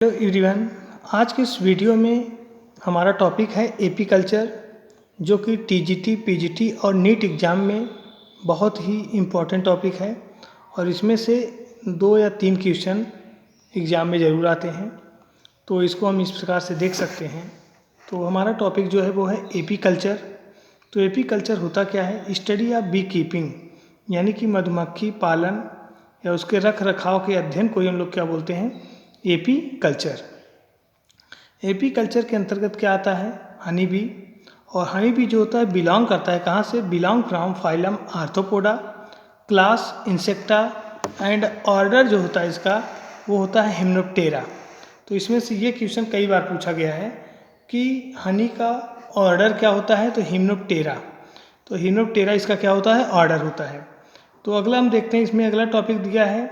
Hello everyone. आज के इस वीडियो में हमारा टॉपिक है एपी कल्चर, जो कि टीजीटी, पीजीटी और नीट एग्ज़ाम में बहुत ही इम्पोर्टेंट टॉपिक है और इसमें से 2 या 3 क्वेश्चन एग्ज़ाम में ज़रूर आते हैं। तो इसको हम इस प्रकार से देख सकते हैं। तो हमारा टॉपिक जो है वो है एपी कल्चर। तो एपी कल्चर होता क्या है? स्टडी ऑफ बी कीपिंग, यानी कि मधुमक्खी पालन या उसके रख रखाव के अध्ययन को हम लोग क्या बोलते हैं? AP culture. एपी कल्चर के अंतर्गत क्या आता है? Honey bee. और हनी बी जो होता है बिलोंग करता है कहाँ से? Belong from phylum arthropoda, class insecta and order जो होता है इसका वो होता है हिम्नोप्टेरा। तो इसमें से ये क्वेश्चन कई बार पूछा गया है कि हनी का ऑर्डर क्या होता है? तो हिम्नोप्टेरा। तो हिम्नोप्टेरा इसका क्या होता है? ऑर्डर होता है। तो अगला हम देखते हैं, इसमें अगला टॉपिक दिया है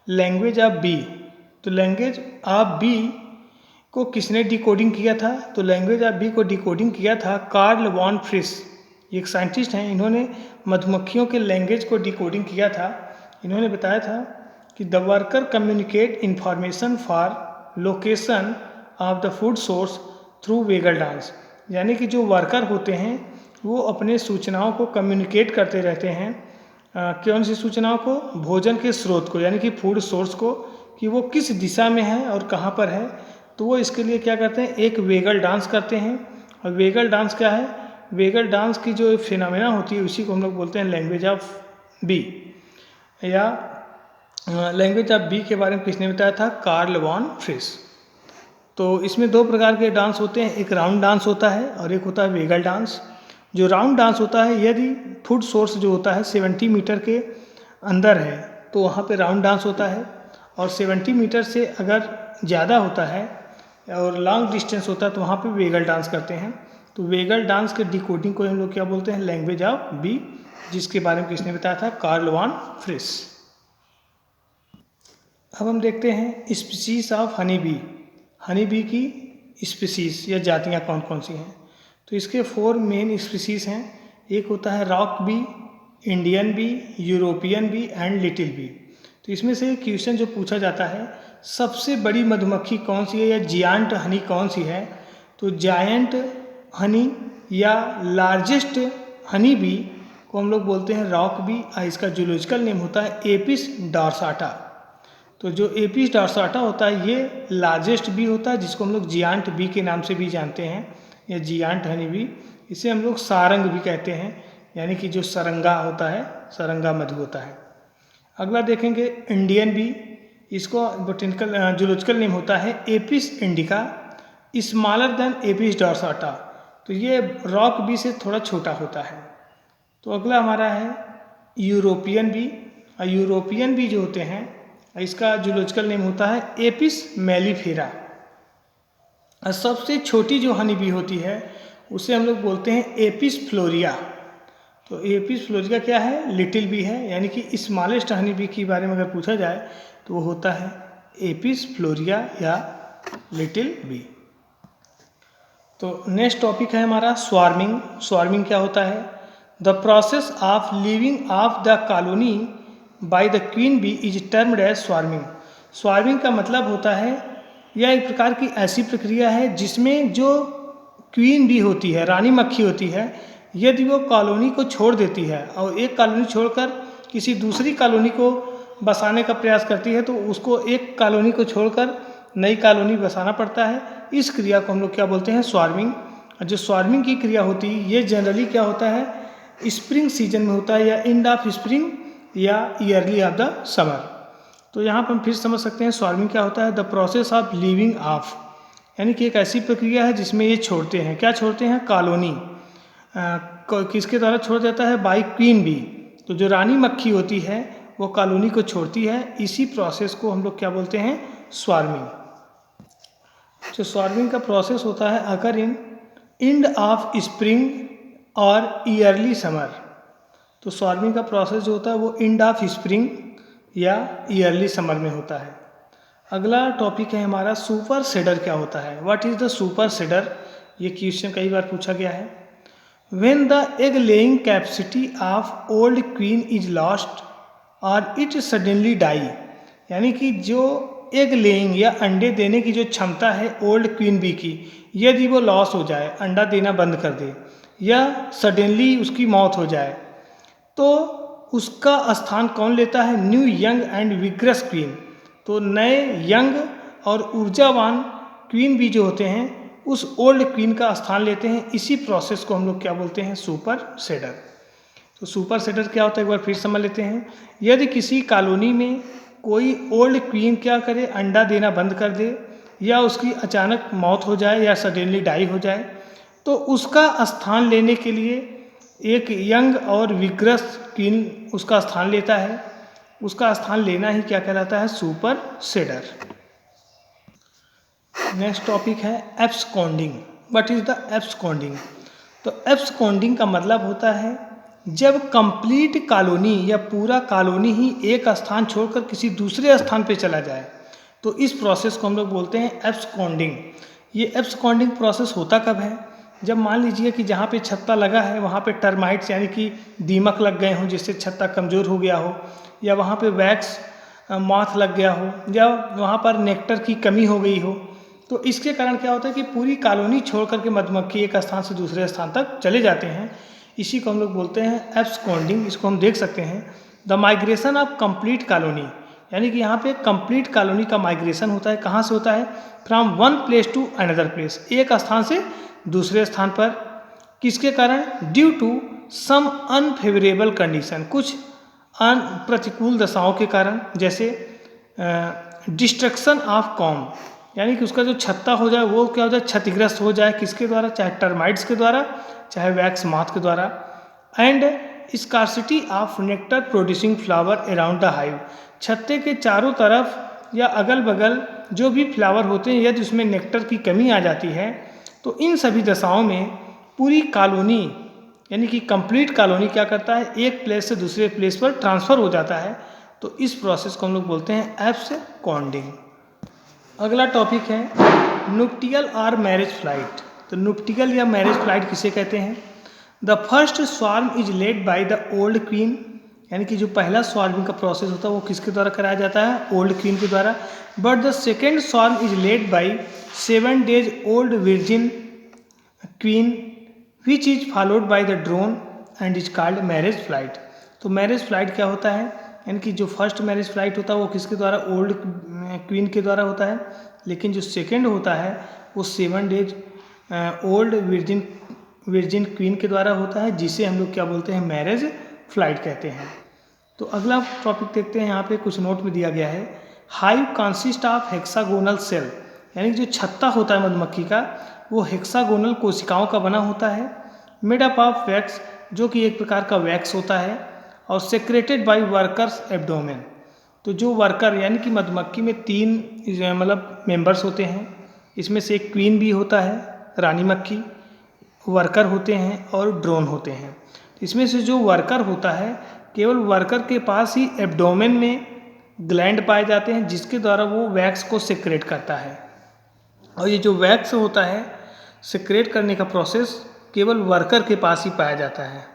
लैंग्वेज ऑफ बी। तो लैंग्वेज ऑफ बी को किसने डिकोडिंग किया था? तो लैंग्वेज ऑफ बी को डिकोडिंग किया था कार्ल वॉन फ्रिस। ये एक साइंटिस्ट हैं, इन्होंने मधुमक्खियों के लैंग्वेज को डिकोडिंग किया था। इन्होंने बताया था कि the worker communicate information for location of the food source through vagal dance, यानी कि जो वर्कर होते हैं वो अपने सूचनाओं को कम्युनिकेट करते रहते हैं। कौन सी सूचनाओं को? भोजन के स्रोत को, यानी कि फूड सोर्स को, कि वो किस दिशा में है और कहाँ पर है। तो वो इसके लिए क्या करते हैं? एक वेगल डांस करते हैं। और वेगल डांस क्या है? वेगल डांस की जो फिनोमेना होती है उसी को हम लोग बोलते हैं लैंग्वेज ऑफ बी। या लैंग्वेज ऑफ बी के बारे में किसने बताया था? Karl von Frisch. तो इसमें 2 प्रकार के डांस होते हैं, एक राउंड डांस होता है और एक होता है वेगल डांस। जो राउंड डांस होता है, यदि फूड सोर्स जो होता है 70 मीटर के अंदर है तो वहाँ पे राउंड डांस होता है, और 70 मीटर से अगर ज़्यादा होता है और लॉन्ग डिस्टेंस होता है तो वहाँ पे वेगल डांस करते हैं। तो वेगल डांस के डिकोडिंग को हम लोग क्या बोलते हैं? लैंग्वेज ऑफ बी, जिसके बारे में किसने बताया था? Karl von Frisch. अब हम देखते हैं species of honey bee. Honey bee की स्पीसीज या जातियाँ कौन कौन सी हैं? तो इसके 4 मेन स्पीसीज हैं। एक होता है rock bee, Indian bee, European bee and little bee. तो इसमें से क्वेश्चन जो पूछा जाता है, सबसे बड़ी मधुमक्खी कौन सी है या जायंट हनी कौन सी है? तो जायंट हनी या लार्जेस्ट हनी बी को हम लोग बोलते हैं रॉक बी, और इसका जूलॉजिकल नेम होता है एपिस डॉर्साटा। तो जो एपिस डॉर्साटा होता है ये लार्जेस्ट बी होता है, जिसको हम लोग जियांट बी के नाम से भी जानते हैं, या जियांट हनी बी। इसे हम लोग सारंग भी कहते हैं, यानी कि जो सरंगा होता है, सरंगा मधु होता है। अगला देखेंगे इंडियन बी। इसको बोटेनिकल जूलॉजिकल नेम होता है Apis indica, smaller than Apis dorsata. तो ये रॉक बी से थोड़ा छोटा होता है। तो अगला हमारा है यूरोपियन बी। और यूरोपियन बी जो होते हैं इसका जूलॉजिकल नेम होता है एपिस मेलिफेरा। और सबसे छोटी जो हनी बी होती है उसे हम लोग बोलते हैं एपिस फ्लोरिया। तो एपिस फ्लोरिया क्या है? लिटिल बी है, यानी कि स्मॉलेस्ट हनी बी के बारे में अगर पूछा जाए तो वो होता है एपिस फ्लोरिया या लिटिल बी। तो नेक्स्ट टॉपिक है हमारा स्वार्मिंग। स्वार्मिंग क्या होता है? The process of living of the colony by the queen bee is termed as swarming. Swarming का मतलब होता है यह एक प्रकार की ऐसी प्रक्रिया है जिसमें जो क्वीन बी होती है, रानी मक्खी होती है, यदि वो कॉलोनी को छोड़ देती है और एक कॉलोनी छोड़कर किसी दूसरी कॉलोनी को बसाने का प्रयास करती है तो उसको एक कॉलोनी को छोड़कर नई कॉलोनी बसाना पड़ता है। इस क्रिया को हम लोग क्या बोलते हैं? स्वार्मिंग। जो स्वार्मिंग की क्रिया होती है ये जनरली क्या होता है? स्प्रिंग सीजन में होता है, या एंड ऑफ स्प्रिंग या ईयरली ऑफ द समर। तो यहाँ पर हम फिर समझ सकते हैं स्वार्मिंग क्या होता है? The process of living of, यानी कि एक ऐसी प्रक्रिया है जिसमें ये छोड़ते हैं, क्या छोड़ते हैं? कॉलोनी। किसके द्वारा छोड़ जाता है? By queen bee. तो जो रानी मक्खी होती है वो कॉलोनी को छोड़ती है। इसी प्रोसेस को हम लोग क्या बोलते हैं? स्वार्मिंग। जो स्वार्मिंग का प्रोसेस होता है अगर इन एंड ऑफ स्प्रिंग और ईयरली समर। तो स्वार्मिंग का प्रोसेस जो होता है वो एंड ऑफ स्प्रिंग या ईयरली समर में होता है। अगला टॉपिक है हमारा सुपर सीडर क्या होता है? What is the super seeder? ये क्वेश्चन कई बार पूछा गया है। When the egg laying capacity of old queen is lost और इट सडनली डाई, यानी कि जो एग लेइंग या अंडे देने की जो क्षमता है ओल्ड क्वीन बी की, यदि वो लॉस हो जाए, अंडा देना बंद कर दे या सडनली उसकी मौत हो जाए, तो उसका स्थान कौन लेता है? New young and vigorous queen. तो नए यंग और ऊर्जावान क्वीन बी जो होते हैं उस ओल्ड क्वीन का स्थान लेते हैं। इसी प्रोसेस को हम लोग क्या बोलते हैं? Super shader. तो सुपर सेडर क्या होता है, एक बार फिर समझ लेते हैं। यदि किसी कॉलोनी में कोई ओल्ड क्वीन क्या करे, अंडा देना बंद कर दे या उसकी अचानक मौत हो जाए या सडनली डाई हो जाए, तो उसका स्थान लेने के लिए एक यंग और विग्रस क्वीन उसका स्थान लेता है। उसका स्थान लेना ही क्या कहलाता है? Super shader. नेक्स्ट टॉपिक है absconding. What is the absconding? तो एब्सकॉन्डिंग का मतलब होता है जब कंप्लीट कॉलोनी या पूरा कॉलोनी ही एक स्थान छोड़कर किसी दूसरे स्थान पे चला जाए, तो इस प्रोसेस को हम लोग बोलते हैं एब्सकॉन्डिंग। ये एब्सकॉन्डिंग प्रोसेस होता कब है? जब मान लीजिए कि जहाँ पे छत्ता लगा है वहाँ पे टर्माइट्स यानी कि दीमक लग गए हों जिससे छत्ता कमज़ोर हो गया हो, या वहाँ पे वैक्स मॉथ लग गया हो, या वहाँ पर नेक्टर की कमी हो गई हो, तो इसके कारण क्या होता है कि पूरी कॉलोनी छोड़ करके मधुमक्खी एक स्थान से दूसरे स्थान तक चले जाते हैं। इसी को हम लोग बोलते हैं एब्सकॉन्डिंग। इसको हम देख सकते हैं the migration of complete colony, यानी कि यहाँ पे कंप्लीट कॉलोनी का माइग्रेशन होता है। कहाँ से होता है? From one place to another place, एक स्थान से दूसरे स्थान पर। किसके कारण? Due to some unfavourable condition, कुछ प्रतिकूल दशाओं के कारण, जैसे डिस्ट्रक्शन ऑफ कॉम, यानी कि उसका जो छत्ता हो जाए वो क्या हो जाए? क्षतिग्रस्त हो जाए। किसके द्वारा? चाहे टर्माइट्स के द्वारा, चाहे वैक्स मॉथ के द्वारा। And scarcity of nectar producing flower around the hive, छत्ते के चारों तरफ या अगल बगल जो भी फ्लावर होते हैं यदि उसमें नेक्टर की कमी आ जाती है, तो इन सभी दशाओं में पूरी कॉलोनी यानी कि कंप्लीट कॉलोनी क्या करता है? एक प्लेस से दूसरे प्लेस पर ट्रांसफ़र हो जाता है। तो इस प्रोसेस को हम लोग बोलते हैं एब्सकॉन्डिंग। अगला टॉपिक है नुप्टियल और मैरिज फ्लाइट। तो नुप्टियल या मैरिज फ्लाइट किसे कहते हैं? The first swarm is led by the old queen, यानी कि जो पहला स्वार्मिंग का प्रोसेस होता है वो किसके द्वारा कराया जाता है? ओल्ड क्वीन के द्वारा। But the second swarm is led by 7 days old virgin queen which is followed by the drone and is called marriage flight. तो मैरिज फ्लाइट क्या होता है? यानी कि जो फर्स्ट मैरिज फ्लाइट होता है वो किसके द्वारा? ओल्ड क्वीन के द्वारा होता है। लेकिन जो सेकेंड होता है वो 7 days ओल्ड विर्जिन क्वीन के द्वारा होता है, जिसे हम लोग क्या बोलते हैं? मैरिज फ्लाइट कहते हैं। तो अगला टॉपिक देखते हैं। यहाँ पे कुछ नोट में दिया गया है hive consist of hexagonal cell, यानी जो छत्ता होता है मधुमक्खी का वो हेक्सागोनल कोशिकाओं का बना होता है। मेड अप ऑफ वैक्स, जो कि एक प्रकार का वैक्स होता है, और सेक्रेटेड बाय वर्कर्स एब्डोमेन। तो जो वर्कर यानी कि मधुमक्खी में 3 मतलब मेंबर्स होते हैं। इसमें से एक क्वीन बी होता है, रानी मक्खी, वर्कर होते हैं और ड्रोन होते हैं। इसमें से जो वर्कर होता है केवल वर्कर के पास ही एब्डोमेन में ग्लैंड पाए जाते हैं जिसके द्वारा वो वैक्स को सेक्रेट करता है। और ये जो वैक्स होता है सेक्रेट करने का प्रोसेस केवल वर्कर के पास ही पाया जाता है।